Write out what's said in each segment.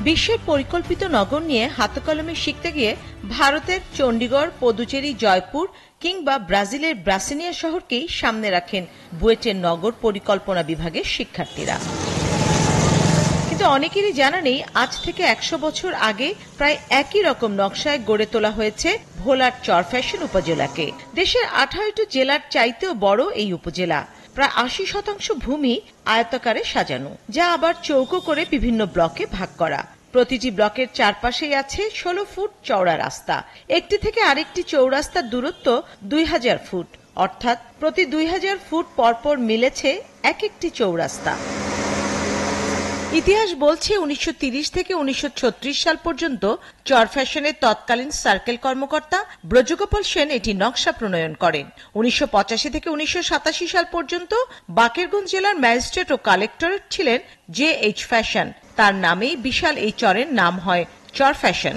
বিশ্বের পরিকল্পিত নগর নিয়ে হাতেকলমে শিখতে গিয়ে ভারতের চণ্ডীগড়, পদুচেরি, জয়পুর কিংবা ব্রাজিলের ব্রাসিলিয়া শহরকেই সামনে রাখেন বুয়েটের নগর পরিকল্পনা বিভাগের শিক্ষার্থীরা। কিন্তু অনেকেরই জানা নেই, আজ থেকে ১০০ বছর আগে প্রায় একই রকম নকশায় গড়ে তোলা হয়েছে ভোলার চরফ্যাশন উপজেলাকে। দেশের ১৮টি জেলার চাইতেও বড় এই উপজেলা। প্রায় ৮০% ভূমি আয়তাকারে সাজানো, যা আবার চৌকো করে বিভিন্ন ব্লকে ভাগ করা। প্রতিটি ব্লকের চারপাশেই আছে ১৬ ফুট চওড়া রাস্তা। একটি থেকে আরেকটি চৌরাস্তার দূরত্ব ২০০০ ফুট, অর্থাৎ প্রতি ২০০০ ফুট পরপর মিলেছে এক একটি চৌরাস্তা। ইতিহাস বলছে ১৯৩০ থেকে ১৯৩৬ সাল পর্যন্ত চরফ্যাশনের তৎকালীন সার্কেল কর্মকর্তা ব্রজগোপাল সেন এটি নকশা প্রণয়ন করেন। ১৯৮৫ থেকে ১৯৮৭ সাল পর্যন্ত বাকেরগঞ্জ জেলার ম্যাজিস্ট্রেট ও কালেক্টরেট ছিলেন জে.এইচ. ফ্যাশন। তার নামেই বিশাল এই চরের নাম হয় চরফ্যাশন।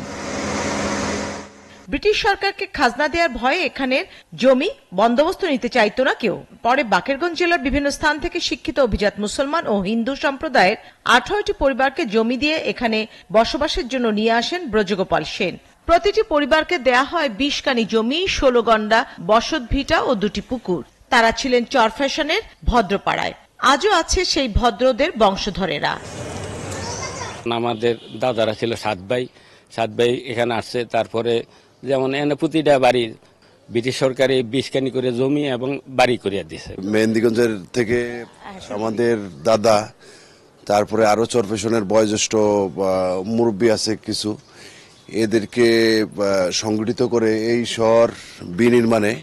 ব্রিটিশ সরকারকে খাজনা দেওয়ার ভয়ে এখানের জমি বন্দোবস্ত নিতে চাইত না কেউ। পরে বাকেরগঞ্জ জেলার বিভিন্ন স্থান থেকে শিক্ষিত অভিজাত মুসলমান ও হিন্দু সম্প্রদায়ের ১৮টি পরিবারকে জমি দিয়ে এখানে বসবাসের জন্য নিয়ে আসেন ব্রজগোপাল সেন। প্রতিটি পরিবারকে দেয়া হয় ২০ কানি জমি, ১৬ গন্ডা বসত ভিটা ও ২টি পুকুর। তারা ছিলেন চরফ্যাশনের ভদ্রপাড়ায়। আজও আছে সেই ভদ্রদের বংশধরেরা। আমাদের দাদারা ছিল ৭ ভাই এখানে আসছে। তারপরে যেমন এনে প্রতিটা বাড়ি ব্রিটিশ সরকারে ২০ কানি করে জমি এবং বাড়ি করিয়া দিয়েছে। মেহেন্দিগঞ্জের থেকে আমাদের দাদা, তারপরে আরো চরফ্যাশনের বয়োজ্যেষ্ঠ মুরব্বী আছে কিছু, এদেরকে সংগঠিত করে এই শহর বিনির্মাণে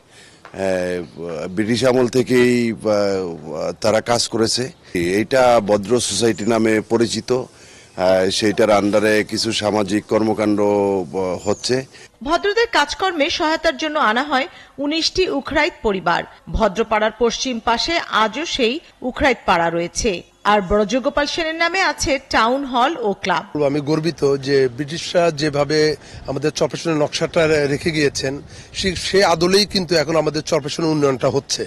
ব্রিটিশ আমল থেকেই তারা কাজ করেছে। এইটা ভদ্র সোসাইটি নামে পরিচিত। সেইটার আন্ডারে কিছু সামাজিক কর্মকাণ্ড হচ্ছে। ভদ্রদের কাজকর্মে সহায়তার জন্য আনা হয় ১৯টি উখরাইত পরিবার। ভদ্রপাড়ার পশ্চিম পাশে আজও সেই উখরাইত পাড়া রয়েছে। আর ব্রজগোপাল সেনের নামে আছে টাউন হল ও ক্লাব। আমি গর্বিত যে ব্রিটিশরা যেভাবে আমাদের চরফ্যাশনের নকশাটা রেখে গিয়েছেন, সে আদলেই কিন্তু এখন আমাদের চরফ্যাশনের উন্নয়নটা হচ্ছে।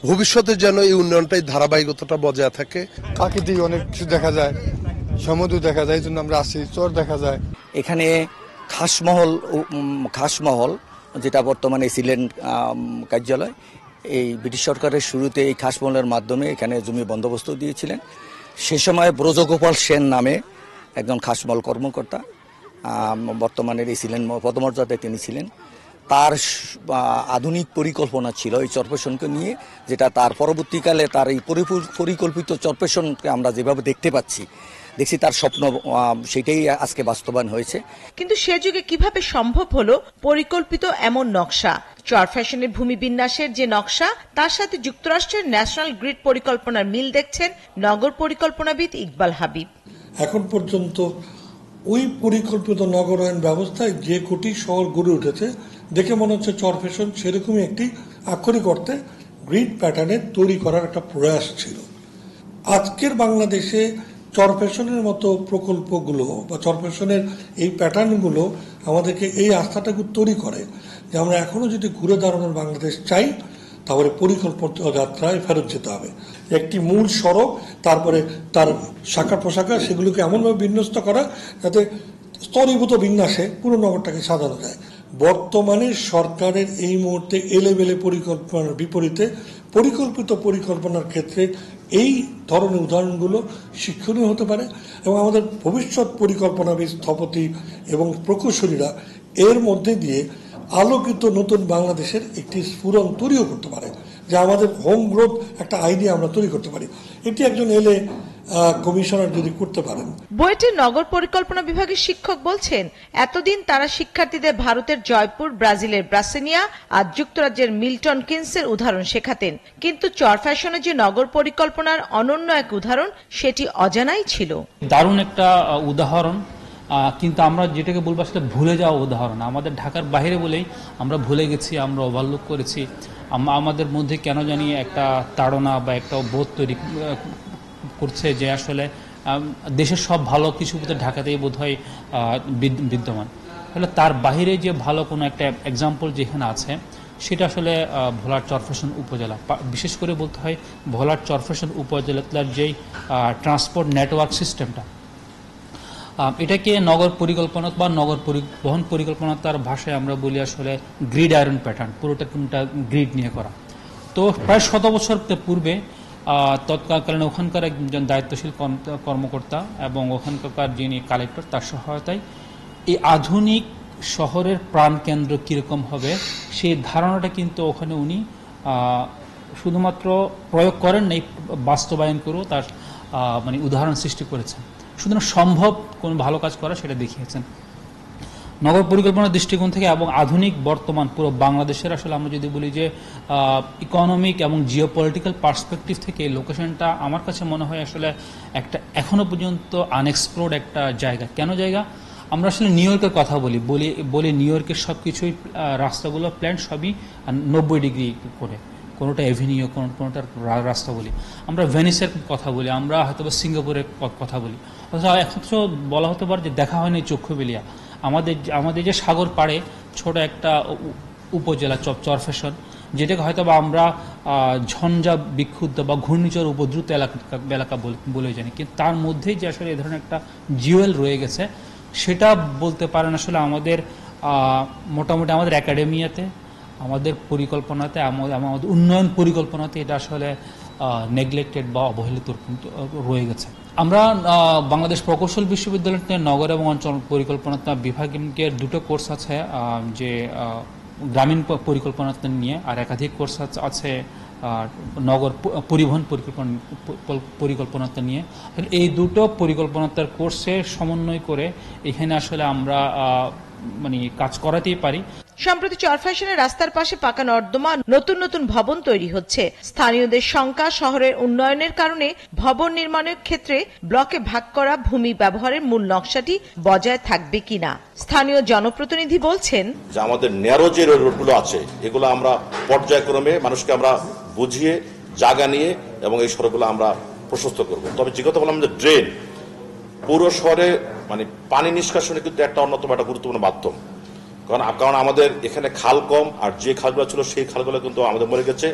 ভবিষ্যতে যেন এই উন্নয়নটাই ধারাবাহিকতাটা বজায় থাকে। প্রাকৃতিক অনেক কিছু দেখা যায়, সমুদ্র দেখা যায়, এই জন্য আমরা আসি। চর দেখা যায় এখানে। খাসমহল যেটা বর্তমানে ছিলেন কার্যালয়, এই ব্রিটিশ সরকারের শুরুতে এই খাসমহলের মাধ্যমে এখানে জমি বন্দোবস্ত দিয়েছিলেন। সে সময় ব্রজগোপাল সেন নামে একজন খাসমহল কর্মকর্তা বর্তমানে ছিলেন, পদমর্যাদায় তিনি ছিলেন। তার আধুনিক পরিকল্পনা ছিল এই চরফ্যাশনকে নিয়ে, যেটা তার পরবর্তীকালে তার এই পরিকল্পিত চরফ্যাশনকে আমরা যেভাবে দেখতে পাচ্ছি, দেখছি তার স্বপ্ন সেটাই আজকে বাস্তবায়ন হয়েছে। কিন্তু সে যুগে কিভাবে সম্ভব হলো পরিকল্পিত এমন নকশা? চরফ্যাশনের ভূমি বিন্যাসের যে নকশা, তার সাথে যুক্তরাষ্ট্রের ন্যাশনাল গ্রিড পরিকল্পনার মিল দেখছেন নগর পরিকল্পনাবিদ ইকবাল হাবিব। এখন পর্যন্ত ওই পরিকল্পিত নগরায়ণ ব্যবস্থায় যে কোটি শহর গড়ে উঠেছে, দেখে মনে হচ্ছে চরফ্যাশন সেরকমই একটি আক্ষরিক অর্থে গ্রিড প্যাটার্নে তৈরি করার একটা প্রয়াস ছিল। আজকের বাংলাদেশে চরফ্যাশনের মতো প্রকল্পগুলো বা চরফ্যাশনের এই প্যাটার্নগুলো আমাদেরকে এই আস্থাটাকে তৈরি করে যে আমরা এখনো যদি ঘুরে দাঁড়ানোর বাংলাদেশ চাই, তারপরে পরিকল্পিত যাত্রায় ফেরত যেতে হবে। একটি মূল সড়ক, তারপরে তার শাখা প্রশাখা, সেগুলোকে এমনভাবে বিন্যস্ত করা যাতে স্তরীভূত বিন্যাসে পুরো নগরটাকে সাজানো যায়। বর্তমানে সরকারের এই মুহূর্তে এলেবেলে পরিকল্পনার বিপরীতে পরিকল্পিত পরিকল্পনার ক্ষেত্রে এই ধরনের উদাহরণগুলো শিক্ষণীয় হতে পারে এবং আমাদের ভবিষ্যৎ পরিকল্পনাবিদ, স্থপতি এবং প্রকৌশলীরা এর মধ্যে দিয়ে আলোকিত নতুন বাংলাদেশের একটি স্ফুরণ তৈরিও করতে পারে, যে আমাদের হোম গ্রোথ একটা আইডিয়া আমরা তৈরি করতে পারি। এটি একজন এলে কমিশনার যদি করতে পারেন। বুয়েটের নগর পরিকল্পনা বিভাগের শিক্ষক বলছেন, এতদিন তারা শিক্ষার্থীদের ভারতের জয়পুর, ব্রাজিলের ব্রাসিলিয়া আর যুক্তরাজ্যের মিল্টন কিনসের উদাহরণ শেখাতেন, কিন্তু চরফ্যাশনের যে নগর পরিকল্পনার অনন্য এক উদাহরণ, সেটি অজানাই ছিল। দারুণ একটা উদাহরণ, কিন্তু আমরা যেটাকে বলবো আসলে ভুলে যাওয়া উদাহরণ। আমাদের ঢাকার বাইরে বলেই আমরা ভুলে গেছি, আমরা ওভারলুক করেছি। আমাদের মধ্যে কেন জানি একটা তাড়না বা একটা বোধ তৈরি করছে যে আসলে দেশের সব ভালো কিছু ঢাকাতেই বোধ হয় বিদ্যমান। তাহলে তার বাহিরে যে ভালো কোনো একটা এক্সাম্পল যেখানে আছে, সেটা আসলে ভোলার চরফ্যাশন উপজেলা। বিশেষ করে বলতে হয় ভোলার চরফ্যাশন উপজেলার যেই ট্রান্সপোর্ট নেটওয়ার্ক সিস্টেমটা, এটাকে নগর পরিকল্পনা বা নগর পরিবহন পরিকল্পনার ভাষায় আমরা বলি আসলে গ্রিড আয়রন প্যাটার্ন, পুরোটা গ্রিড নিয়ে করা। তো প্রায় 100 বছর পূর্বে তৎকালীন ওখানকার একজন দায়িত্বশীল কর্মকর্তা এবং ওখানকার যিনি কালেক্টর তার সহায়তায় এই আধুনিক শহরের প্রাণকেন্দ্র কীরকম হবে সেই ধারণাটা কিন্তু ওখানে উনি শুধুমাত্র প্রয়োগ করেন নাই, বাস্তবায়ন করেও তার মানে উদাহরণ সৃষ্টি করেছেন। সুতরাং সম্ভব কোন ভালো কাজ করা সেটা দেখিয়েছেন। নগর পরিকল্পনার দৃষ্টিকোণ থেকে এবং আধুনিক বর্তমান পুরো বাংলাদেশের আসলে আমরা যদি বলি যে ইকোনমিক এবং জিওপলিটিক্যাল পার্সপেক্টিভ থেকে লোকেশনটা আমার কাছে মনে হয় আসলে একটা এখনো পর্যন্ত আনএক্সপ্লোর্ড একটা জায়গা। কেন জায়গা? আমরা আসলে নিউ ইয়র্কের কথা বলি নিউ ইয়র্কের সব কিছুই রাস্তাগুলো প্ল্যান সবই 90 ডিগ্রি করে, কোনোটা এভিনিউ, কোনোটার রাস্তা বলি। আমরা ভেনিসের কথা বলি, আমরা হয়তো সিঙ্গাপুরের কথা বলি, অথচ বলা হতে পারে যে দেখা হয়নি চক্ষু বেলিয়া। আমাদের যে সাগর পাড়ে ছোট একটা উপজেলা চরফ্যাশন, যেটাকে হয়তো বা আমরা ঝঞ্ঝা বিক্ষুব্ধ বা ঘূর্ণিঝড় উপদ্রুত এলাকা বলে জানি, কিন্তু তার মধ্যেই যে আসলে এ ধরনের একটা জিওয়েল রয়ে গেছে সেটা বলতে পারেন আসলে আমাদের মোটামুটি আমাদের একাডেমিয়াতে, আমাদের পরিকল্পনাতে, আমাদের উন্নয়ন পরিকল্পনাতে এটা আসলে নেগলেক্টেড বা অবহেলিত রয়ে গেছে। আমরা বাংলাদেশ প্রকৌশল বিশ্ববিদ্যালয়তে নগর এবং অঞ্চল পরিকল্পনা বিভাগের 2টো কোর্স আছে, যে গ্রামীণ পরিকল্পনা নিয়ে, আর একাধিক কোর্স আছে নগর পরিবহন পরিকল্পনাটা নিয়ে। এই 2টো পরিকল্পনার কোর্সে সমন্বয় করে এখানে আসলে আমরা মানে কাজ করাতেই পারি। সম্প্রতি চরফ্যাশনের রাস্তার পাশে পাকা নর্দমা, নতুন নতুন ভবন তৈরি হচ্ছে। স্থানীয়দের শঙ্কা, শহরের উন্নয়নের কারণে ভবন নির্মাণের ক্ষেত্রে ব্লকে ভাগ করা ভূমি ব্যবহারের মূল নকশাটি বজায় থাকবে কিনা। স্থানীয় জনপ্রতিনিধি বলছেন যে আমাদের ন্যারো যে রোডগুলো আছে এগুলো আমরা পর্যায়ক্রমে মানুষকে আমরা বুঝিয়ে জায়গা নিয়ে এবং এই সড়কগুলো আমরা প্রশস্ত করব। তবে যে কথা বললাম যে ড্রেন, পৌর শহরে মানে পানি নিষ্কাশনে কিন্তু একটা অন্যতম একটা গুরুত্বপূর্ণ মাধ্যম। কারণ আমাদের এখানে খাল কম, আর যে খালগুলো ছিল সেই খালগুলো কিন্তু আমাদের মরে গেছে।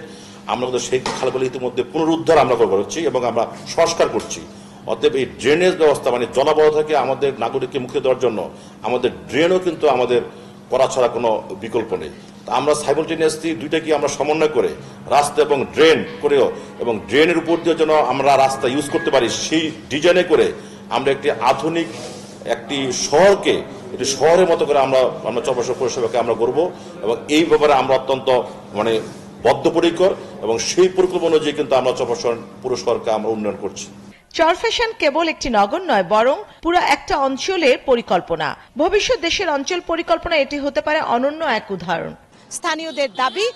আমরা কিন্তু সেই খালগুলো ইতিমধ্যে পুনরুদ্ধার আমরা করছি এবং আমরা সংস্কার করছি। অতএব এই ড্রেনেজ ব্যবস্থা মানে জলাবদ্ধ থেকে আমাদের নাগরিককে মুক্তি দেওয়ার জন্য আমাদের ড্রেনও কিন্তু আমাদের করা ছাড়া কোনো বিকল্প নেই। আমরা সাইমultaneously দুইটাকে আমরা সমন্বয় করে রাস্তা এবং ড্রেন করেও, এবং ড্রেনের উপর দিয়ে যেন আমরা রাস্তা ইউজ করতে পারি সেই ডিজাইনে করে আমরা একটি আধুনিক একটি শহরকে একটি শহরের মতো করে আমরা চরফ্যাশন পৌরসভাকে আমরা করব, এবং এই ব্যাপারে আমরা অত্যন্ত মানে বদ্ধপরিকর, এবং সেই পরিকল্পনা অনুযায়ী কিন্তু আমরা চরফ্যাশন পৌরসভাকে আমরা উন্নয়ন করছি। চরফ্যাশন কেবল একটি নগর নয়, বরং পুরো একটা অঞ্চলের পরিকল্পনা। ভবিষ্যৎ দেশের অঞ্চল পরিকল্পনা এটি হতে পারে অনন্য এক উদাহরণ। স্থানীয়দের দাবি,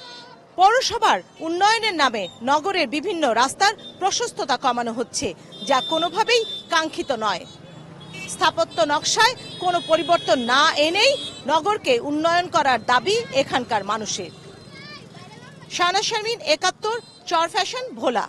পৌরসভার উন্নয়নের নামে নগরের বিভিন্ন রাস্তার প্রশস্ততা কমানো হচ্ছে, যা কোনোভাবেই কাঙ্ক্ষিত নয়। স্থাপত্য নকশায় কোনো পরিবর্তন না এনেই নগরকে উন্নয়ন করার দাবি এখানকার মানুষের। শাহনাজ শারমিন, ৭১, চরফ্যাশন, ভোলা।